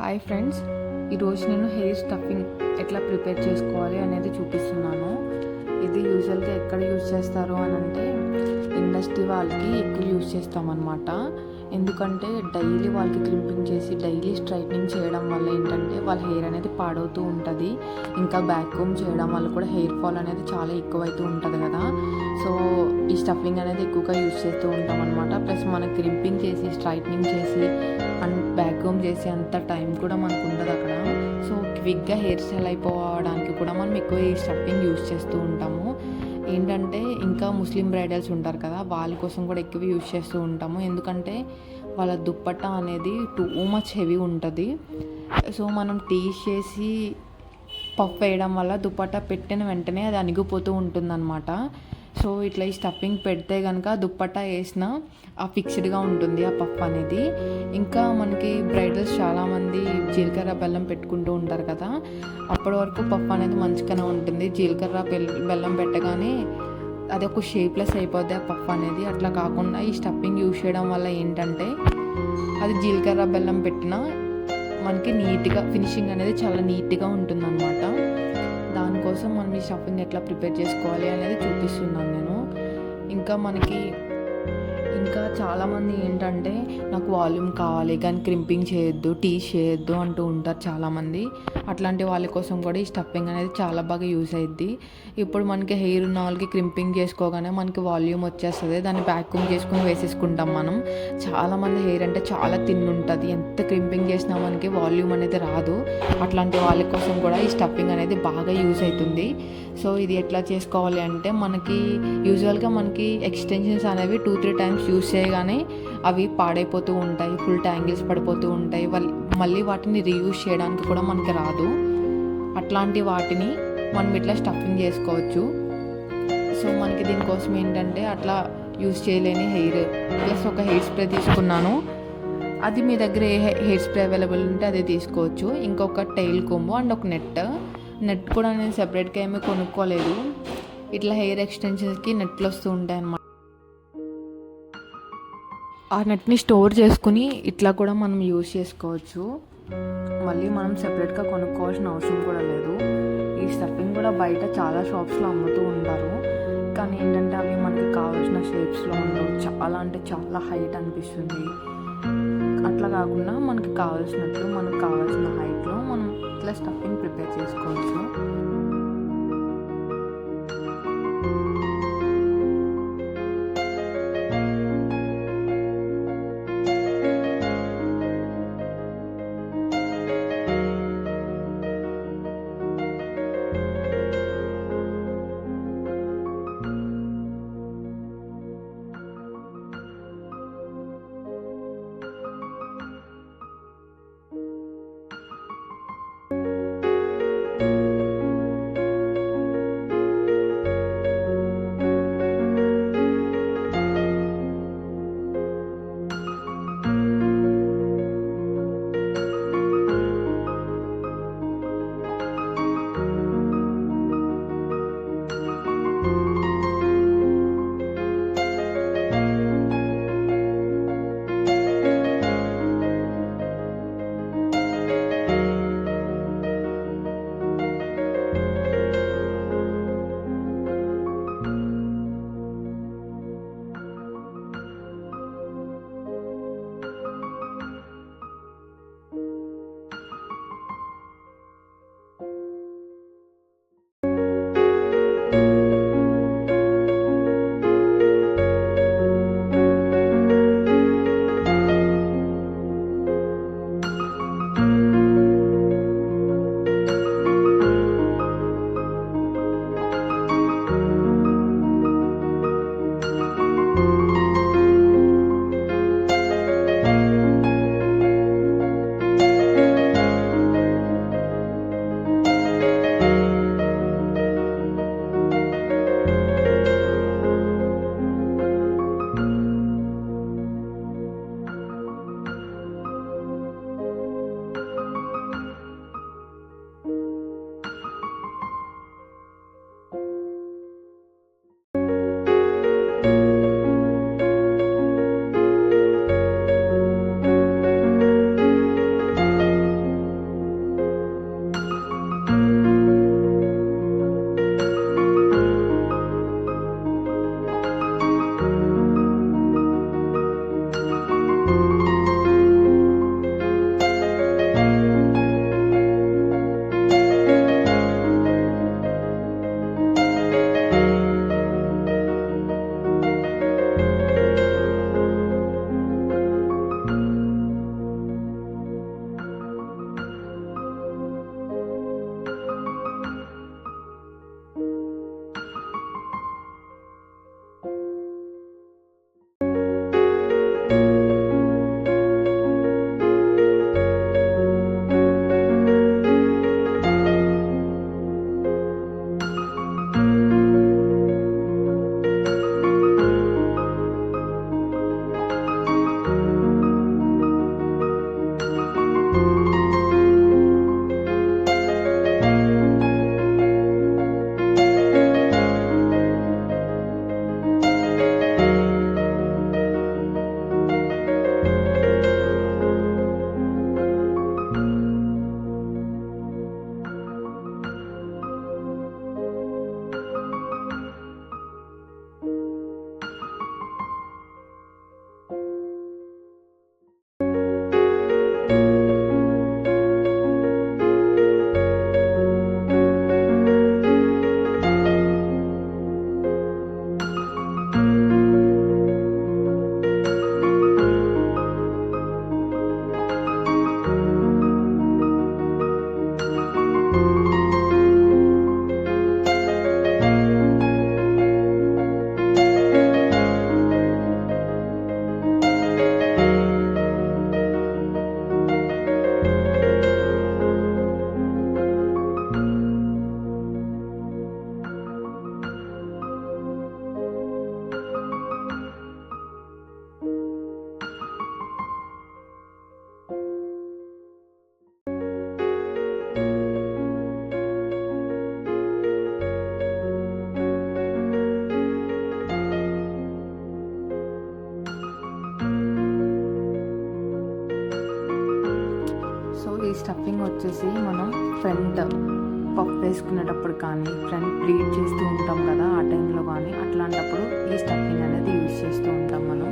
Hi friends, ఈరోజు నేను hair stuffing ఎట్లా ప్రిపేర్ చేసుకోవాలి అనేది చూపిస్తున్నాను. ఇది యూజువల్గా ఎక్కడ యూజ్ చేస్తారు అని అంటే ఇండస్ట్రీ వాళ్ళకి ఎక్కువ యూజ్ చేస్తామన్నమాట. ఎందుకంటే డైలీ వాళ్ళకి క్రింపింగ్ చేసి డైలీ స్ట్రైట్నింగ్ చేయడం వల్ల ఏంటంటే వాళ్ళ హెయిర్ అనేది పాడవుతూ ఉంటుంది. ఇంకా బ్యాక్కోమ్ చేయడం వల్ల కూడా హెయిర్ ఫాల్ అనేది చాలా ఎక్కువైతూ ఉంటుంది కదా. సో ఈ స్టఫింగ్ అనేది ఎక్కువగా యూజ్ చేస్తూ ఉంటాం అనమాట. ప్లస్ మనకి క్రింపింగ్ చేసి స్ట్రైట్నింగ్ చేసి అండ్ బ్యాక్కోమ్ చేసి అంత టైం కూడా మనకు ఉండదు అక్కడ. సో క్విక్గా హెయిర్ స్టైల్ అయిపోవడానికి కూడా మనం ఎక్కువ ఈ స్టఫింగ్ యూజ్ చేస్తూ ఉంటాము. ఏంటంటే ఇంకా ముస్లిం బ్రైడల్స్ ఉంటారు కదా, వాళ్ళ కోసం కూడా ఎక్కువ యూజ్ చేస్తూ ఉంటాము. ఎందుకంటే వాళ్ళ దుప్పట్టా అనేది టూ మచ్ హెవీ ఉంటుంది. సో మనం టీస్ చేసి పఫ్ వేయడం వల్ల దుప్పట్టా పెట్టిన వెంటనే అది అణిగిపోతూ ఉంటుందన్నమాట. సో ఇట్లా ఈ స్టఫింగ్ పెడితే కనుక దుప్పట్టా వేసిన ఆ ఫిక్స్డ్గా ఉంటుంది ఆ పఫ్ అనేది. ఇంకా మనకి బ్రైడల్స్ చాలామంది జీలకర్ర బెల్లం పెట్టుకుంటూ ఉంటారు కదా, అప్పటి వరకు పఫ్ అనేది మంచిగానే ఉంటుంది. జీలకర్ర బెల్లం పెట్టగానే అది ఒక షేప్లెస్ అయిపోద్ది ఆ పఫ్ అనేది. అట్లా కాకుండా ఈ స్టఫింగ్ యూజ్ చేయడం వల్ల ఏంటంటే అది జీలకర్ర బెల్లం పెట్టినా మనకి నీట్గా ఫినిషింగ్ అనేది చాలా నీట్గా ఉంటుందన్నమాట. దానికోసం మనం ఈ స్టఫింగ్ ఎట్లా ప్రిపేర్ చేసుకోవాలి అనేది చూపిస్తున్నాను నేను. ఇంకా చాలామంది ఏంటంటే నాకు వాల్యూమ్ కావాలి కానీ క్రింపింగ్ చేయొద్దు, టీస్ చేయొద్దు అంటూ ఉంటారు చాలామంది. అట్లాంటి వాళ్ళ కోసం కూడా ఈ స్టఫింగ్ అనేది చాలా బాగా యూజ్ అయ్యిద్ది. ఇప్పుడు మనకి హెయిర్ ఉన్న వాళ్ళకి క్రింపింగ్ చేసుకోగానే మనకి వాల్యూమ్ వచ్చేస్తుంది, దాన్ని బ్యాక్యూమ్ చేసుకుని వేసేసుకుంటాం మనం. చాలామంది హెయిర్ అంటే చాలా థిన్ ఉంటుంది, ఎంత క్రింపింగ్ చేసినా మనకి వాల్యూమ్ అనేది రాదు. అట్లాంటి వాళ్ళ కోసం కూడా ఈ స్టఫింగ్ అనేది బాగా యూజ్ అవుతుంది. సో ఇది ఎట్లా చేసుకోవాలి అంటే మనకి యూజువల్గా మనకి ఎక్స్టెన్షన్స్ అనేవి 2-3 టైమ్స్ యూజ్ చేయగానే అవి పాడైపోతూ ఉంటాయి, ఫుల్ ట్యాంగిల్స్ పడిపోతూ ఉంటాయి. మళ్ళీ వాటిని రీయూజ్ చేయడానికి కూడా మనకి రాదు. అట్లాంటి వాటిని మనం ఇట్లా స్టఫింగ్ చేసుకోవచ్చు. సో మనకి దీనికోసం ఏంటంటే అట్లా యూజ్ చేయలేని హెయిర్ ప్లస్ ఒక హెయిర్ స్ప్రే తీసుకున్నాను. అది మీ దగ్గర ఏ హెయిర్ స్ప్రే అవైలబుల్ ఉంటే అదే తీసుకోవచ్చు. ఇంకొక టైల్ కొమ్ము అండ్ ఒక నెట్ కూడా నేను సెపరేట్గా ఏమీ కొనుక్కోలేదు. ఇట్లా హెయిర్ ఎక్స్టెన్షన్స్కి నెట్లు వస్తూ ఉంటాయి అన్నమాట. ఆ నెట్ని స్టోర్ చేసుకుని ఇట్లా కూడా మనం యూజ్ చేసుకోవచ్చు. మళ్ళీ మనం సెపరేట్గా కొనుక్కోవాల్సిన అవసరం కూడా లేదు. ఈ స్టఫింగ్ కూడా బయట చాలా షాప్స్లో అమ్ముతూ ఉంటారు, కానీ ఏంటంటే అవి మనకి కావాల్సిన షేప్స్లో ఉండవు, చాలా అంటే చాలా హైట్ అనిపిస్తుంది. అట్లా కాకుండా మనకి కావాల్సిన హైట్లో మనం ఇట్లా స్టఫింగ్ ప్రిపేర్ చేసుకోవచ్చు. ఈ స్టఫింగ్ వచ్చేసి మనం ఫ్రంట్ పఫ్ వేసుకునేటప్పుడు కానీ ఫ్రంట్ ప్లీట్ చేస్తూ ఉంటాం కదా, ఆ టైంలో కానీ అట్లాంటప్పుడు ఈ స్టఫింగ్ అనేది యూజ్ చేస్తూ ఉంటాం మనం.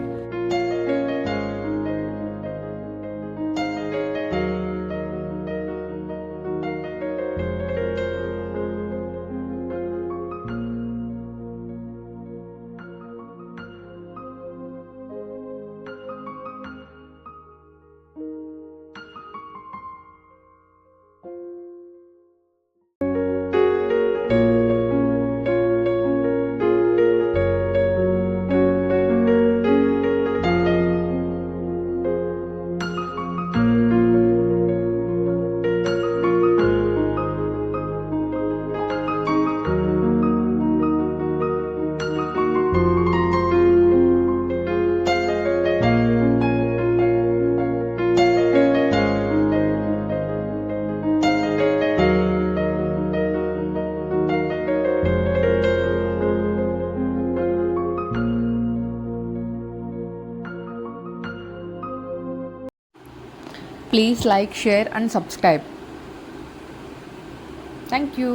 Please like, share and subscribe. Thank you.